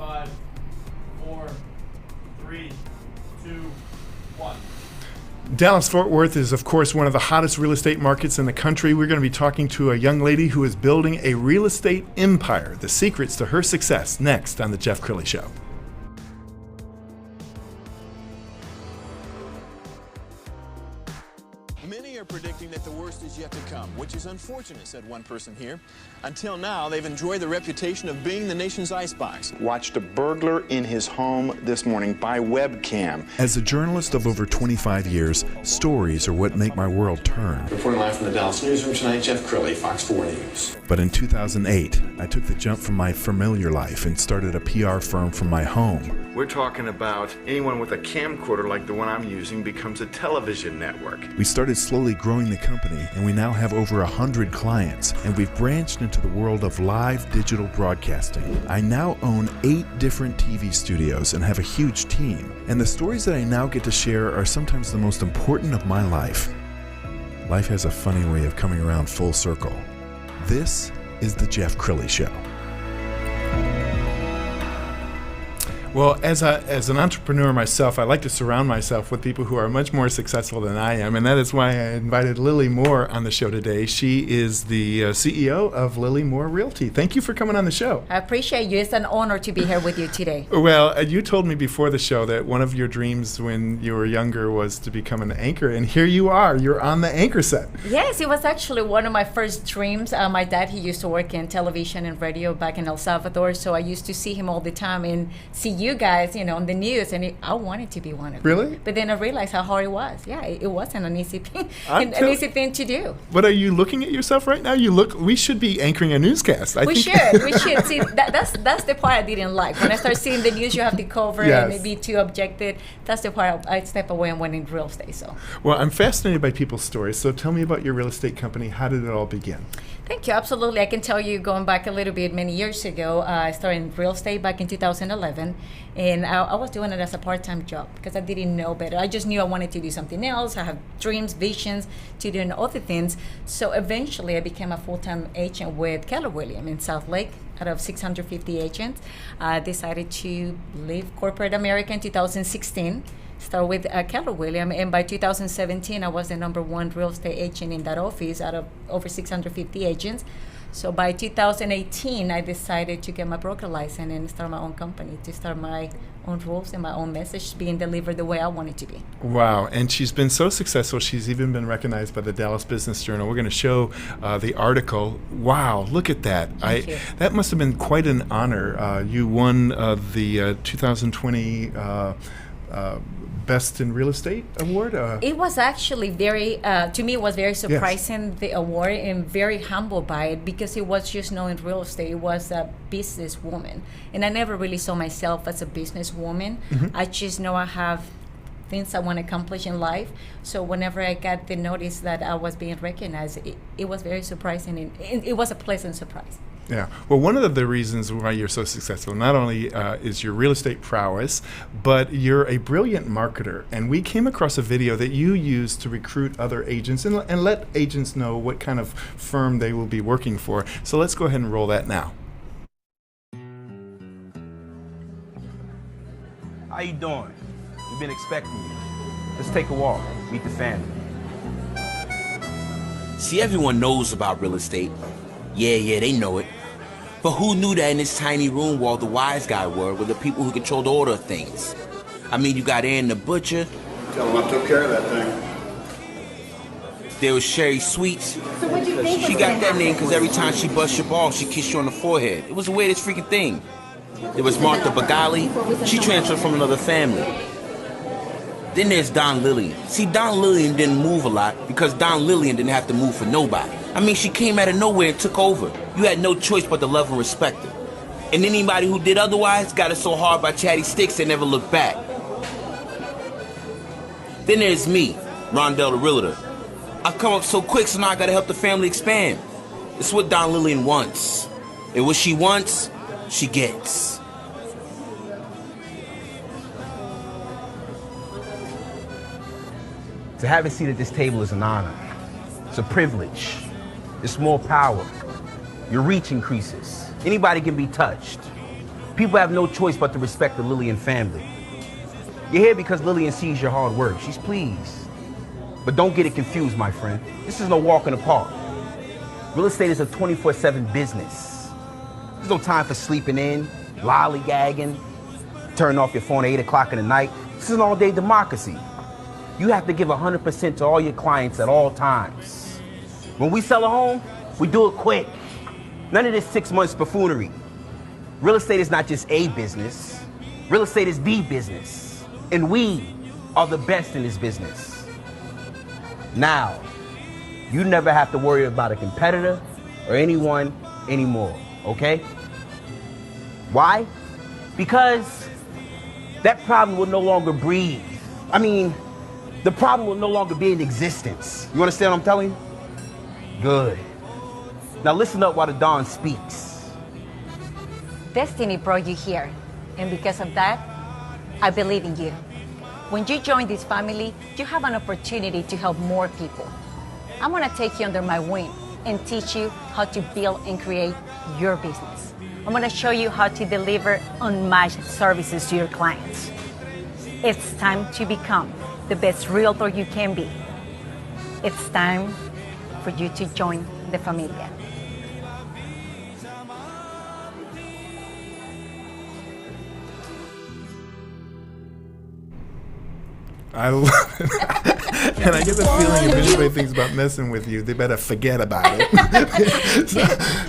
5, 4, 3, 2, 1. Dallas-Fort Worth is, of course, one of the hottest real estate markets in the country. We're going to be talking to a young lady who is building a real estate empire. The secrets to her success next on The Jeff Crilley Show. Many are predicting that the worst is yet to come, which is unfortunate, said one person here. Until now, they've enjoyed the reputation of being the nation's icebox. Watched a burglar in his home this morning by webcam. As a journalist of over 25 years, stories are what make my world turn. Reporting live from the Dallas newsroom tonight, Jeff Crilley, Fox 4 News. But in 2008, I took the jump from my familiar life and started a PR firm from my home. We're talking about anyone with a camcorder like the one I'm using becomes a television network. We started slowly growing the company, and we now have over 100 clients, and we've branched into the world of live digital broadcasting. I now own 8 different TV studios and have a huge team, and the stories that I now get to share are sometimes the most important of my life. Life has a funny way of coming around full circle. This is The Jeff Crilley Show. Well, as an entrepreneur myself, I like to surround myself with people who are much more successful than I am, and that is why I invited Lily Moore on the show today. She is the CEO of Lily Moore Realty. Thank you for coming on the show. I appreciate you. It's an honor to be here with you today. Well, you told me before the show that one of your dreams when you were younger was to become an anchor, and here you are. You're on the anchor set. Yes, it was actually one of my first dreams. My dad, he used to work in television and radio back in El Salvador, so I used to see him all the time and see you guys, on the news, and I wanted to be one of them. Really? But then I realized how hard it was. Yeah, it wasn't an easy thing, an easy thing to do. But are you looking at yourself right now? We should be anchoring a newscast. We should. See, that's the part I didn't like. When I started seeing the news, you have to cover and it be too objective. That's the part I step away and went in real estate. So. Well, I'm fascinated by people's stories. So tell me about your real estate company. How did it all begin? Thank you. Absolutely. I can tell you, going back a little bit, many years ago, I started in real estate back in 2011, and I was doing it as a part-time job because I didn't know better. I just knew I wanted to do something else. I have dreams, visions to do other things. So eventually I became a full-time agent with Keller Williams in South Lake. Out of 650 agents, I decided to leave corporate America in 2016. Start with Keller Williams, and by 2017, I was the #1 real estate agent in that office out of over 650 agents. So by 2018, I decided to get my broker license and start my own company, to start my own rules and my own message being delivered the way I want it to be. Wow, and she's been so successful, she's even been recognized by the Dallas Business Journal. We're going to show the article. Wow, look at that. Thank you. That must have been quite an honor. You won the 2020 Best in Real Estate Award? It was actually very, to me, it was very surprising, the award, and very humbled by it, because it was just knowing real estate. It was a businesswoman. And I never really saw myself as a businesswoman. Mm-hmm. I just know I have things I want to accomplish in life. So whenever I got the notice that I was being recognized, it was very surprising, and it was a pleasant surprise. Yeah. Well, one of the reasons why you're so successful, not only is your real estate prowess, but you're a brilliant marketer. And we came across a video that you use to recruit other agents and let agents know what kind of firm they will be working for. So let's go ahead and roll that now. How you doing? We've been expecting you. Let's take a walk, meet the family. See, everyone knows about real estate. Yeah, they know it. But who knew that in this tiny room where all the wise guys were the people who control the order of things? I mean, you got Ann the butcher. Tell him I took care of that thing. There was Sherry Sweets. So what'd you think? She got that name because every time she busts your balls, she kissed you on the forehead. It was the weirdest freaking thing. There was Martha Bagali. She transferred from another family. Then there's Don Lillian. See, Don Lillian didn't move a lot because Don Lillian didn't have to move for nobody. I mean, she came out of nowhere and took over. You had no choice but to love and respect her. And anybody who did otherwise got it so hard by chatty sticks they never looked back. Then there's me, Rondell the Realtor. I come up so quick, so now I gotta help the family expand. It's what Don Lillian wants. And what she wants, she gets. To have a seat at this table is an honor. It's a privilege. It's more power. Your reach increases. Anybody can be touched. People have no choice but to respect the Lillian family. You're here because Lillian sees your hard work. She's pleased. But don't get it confused, my friend. This is no walk in the park. Real estate is a 24/7 business. There's no time for sleeping in, lollygagging, turning off your phone at 8 o'clock in the night. This is an all-day democracy. You have to give 100% to all your clients at all times. When we sell a home, we do it quick. None of this 6 months buffoonery. Real estate is not just a business. Real estate is the business. And we are the best in this business. Now, you never have to worry about a competitor or anyone anymore, okay? Why? Because that problem will no longer breathe. I mean, the problem will no longer be in existence. You understand what I'm telling you? Good. Now listen up while the Don speaks. Destiny brought you here, and because of that, I believe in you. When you join this family, you have an opportunity to help more people. I'm gonna take you under my wing and teach you how to build and create your business. I'm gonna show you how to deliver unmatched services to your clients. It's time to become the best realtor you can be. It's time for you to join the familia. I love it. And I get the feeling if anybody thinks about messing with you, they better forget about it. So,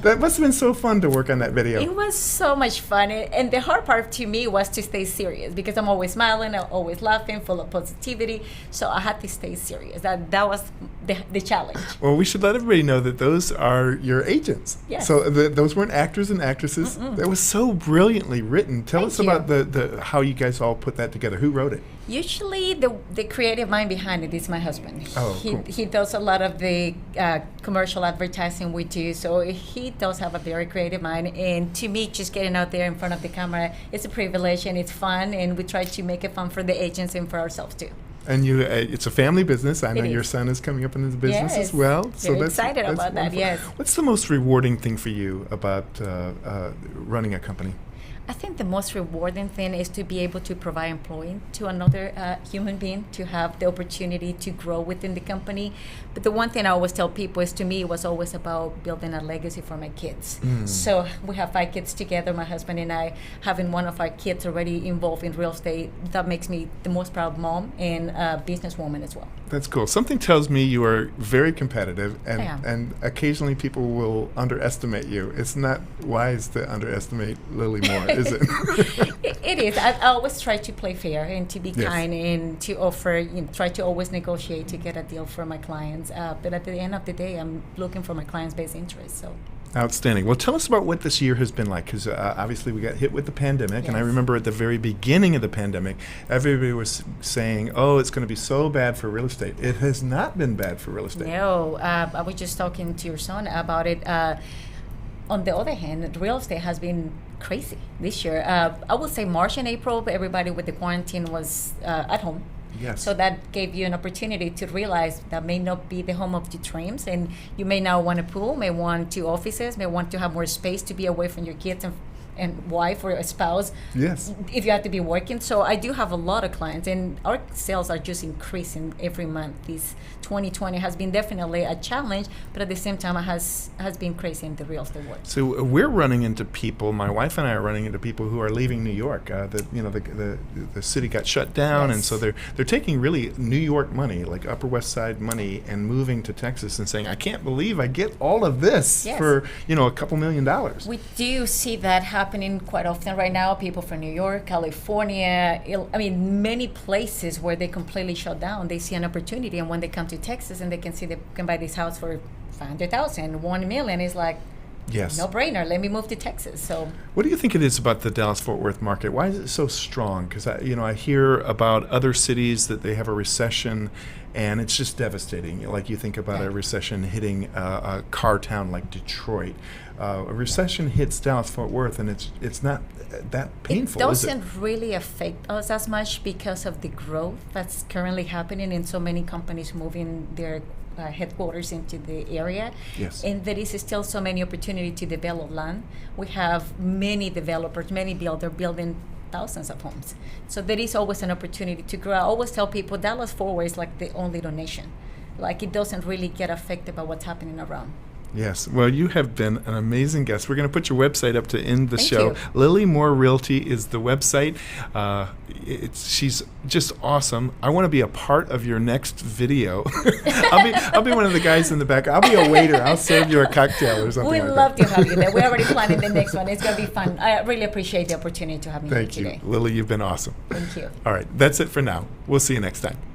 that must have been so fun to work on that video. It was so much fun. And the hard part to me was to stay serious because I'm always smiling, I'm always laughing, full of positivity. So I had to stay serious. That was the challenge. Well, we should let everybody know that those are your agents. Yes. So those weren't actors and actresses. That was so brilliantly written. Tell us about the how you guys all put that together. Who wrote it? Usually the creative mind behind it is my husband. Oh, cool. He does a lot of the commercial advertising we do, so he does have a very creative mind. And to me, just getting out there in front of the camera, it's a privilege and it's fun, and we try to make it fun for the agents and for ourselves too. And you, it's a family business. I know It your is. son is coming up in the business Yes. as well. Very excited about that, wonderful. yes. What's the most rewarding thing for you about running a company? I think the most rewarding thing is to be able to provide employment to another human being, to have the opportunity to grow within the company. But the one thing I always tell people is, to me, it was always about building a legacy for my kids. So we have 5 kids together, my husband and I. Having one of our kids already involved in real estate, that makes me the most proud mom and businesswoman as well. That's cool. Something tells me you are very competitive, I am. and occasionally people will underestimate you. It's not wise to underestimate Lily Moore, is it? It is. I always try to play fair and to be Yes. kind and to offer, try to always negotiate to get a deal for my clients. But at the end of the day, I'm looking for my clients' best interest. So. Outstanding. Well, tell us about what this year has been like, because obviously we got hit with the pandemic, and I Yes. remember at the very beginning of the pandemic, everybody was saying, oh, it's going to be so bad for real estate. It has not been bad for real estate. No, I was just talking to your son about it. On the other hand, real estate has been crazy this year. I would say March and April, everybody with the quarantine was at home. Yes. So that gave you an opportunity to realize that may not be the home of your dreams, and you may now want a pool, may want 2 offices, may want to have more space to be away from your kids and wife or a spouse. Yes. If you have to be working. So I do have a lot of clients, and our sales are just increasing every month. This 2020 has been definitely a challenge, but at the same time, it has been crazy in the real estate world. So we're running into people. My wife and I are running into people who are leaving New York. The city got shut down, and Yes. so they're taking really New York money, like Upper West Side money, and moving to Texas and saying, I can't believe I get all of this Yes. for a couple $1 million. We do see that happening quite often right now. People from New York, California, many places where they completely shut down. They see an opportunity, and when they come to Texas and they can see they can buy this house for $500,000, $1 million, is like, Yes. no brainer. Let me move to Texas. So What do you think it is about the Dallas-Fort Worth market? Why is it so strong? Because I hear about other cities that they have a recession, and it's just devastating. Like you think about a recession hitting a car town like Detroit. A recession hits Dallas-Fort Worth, and it's not that painful, it is it? doesn't really affect us as much because of the growth that's currently happening in so many companies moving their headquarters into the area. Yes. And there is still so many opportunities to develop land. We have many developers, many builders building thousands of homes. So there is always an opportunity to grow. I always tell people Dallas-Fort Worth is like the only donation. Like it doesn't really get affected by what's happening around. Yes. Well, you have been an amazing guest. We're going to put your website up to end the Thank show. you. Lily Moore Realty is the website. She's just awesome. I want to be a part of your next video. I'll be one of the guys in the back. I'll be a waiter. I'll serve you a cocktail or something We'd like love that. to have you there. We're already planning the next one. It's going to be fun. I really appreciate the opportunity to have me Thank here you. today. Lily, you've been awesome. Thank you. All right. That's it for now. We'll see you next time.